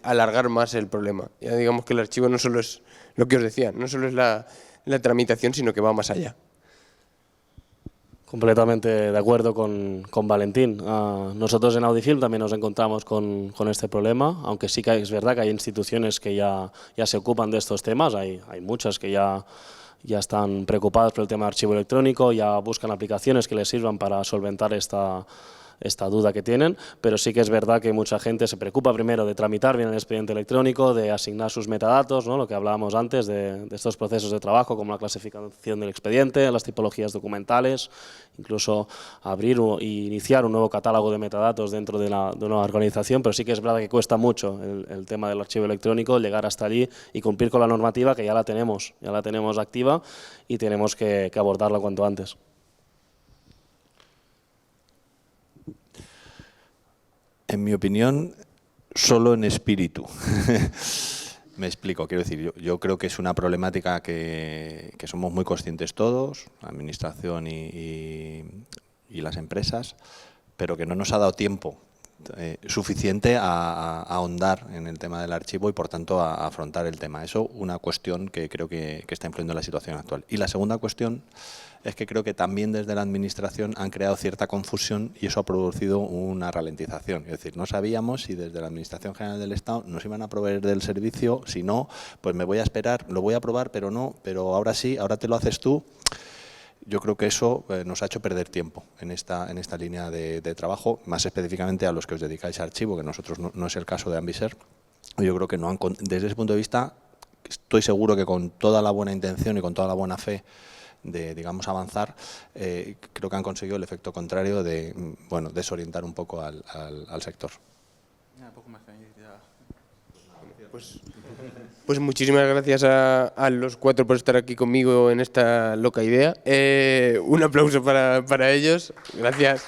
alargar más el problema. Ya digamos que el archivo no solo es lo que os decía, no solo es la tramitación, sino que va más allá. Completamente de acuerdo con Valentín. Nosotros en Audifilm también nos encontramos con este problema, aunque sí que es verdad que hay instituciones que ya se ocupan de estos temas, hay muchas que ya están preocupadas por el tema de archivo electrónico, ya buscan aplicaciones que les sirvan para solventar esta duda que tienen, pero sí que es verdad que mucha gente se preocupa primero de tramitar bien el expediente electrónico, de asignar sus metadatos, ¿no?, lo que hablábamos antes de estos procesos de trabajo, como la clasificación del expediente, las tipologías documentales, incluso abrir e iniciar un nuevo catálogo de metadatos dentro de una organización, pero sí que es verdad que cuesta mucho el tema del archivo electrónico, llegar hasta allí y cumplir con la normativa, que ya la tenemos activa y tenemos que abordarla cuanto antes. En mi opinión, solo en espíritu. Me explico, quiero decir, yo creo que es una problemática que somos muy conscientes todos, la administración y las empresas, pero que no nos ha dado tiempo suficiente a ahondar en el tema del archivo y, por tanto, a afrontar el tema. Eso, una cuestión que creo que está influyendo en la situación actual. Y la segunda cuestión es que creo que también desde la Administración han creado cierta confusión y eso ha producido una ralentización. Es decir, no sabíamos si desde la Administración General del Estado nos iban a proveer del servicio, si no, pues me voy a esperar, lo voy a probar, pero no, pero ahora sí, ahora te lo haces tú. Yo creo que eso nos ha hecho perder tiempo en esta línea de trabajo, más específicamente a los que os dedicáis a archivo, que nosotros no es el caso de Ambiser. Yo creo que no han, desde ese punto de vista, estoy seguro que con toda la buena intención y con toda la buena fe de, digamos, avanzar, creo que han conseguido el efecto contrario de, bueno, desorientar un poco al sector. Pues muchísimas gracias a los 4 por estar aquí conmigo en esta loca idea. Un aplauso para ellos. Gracias.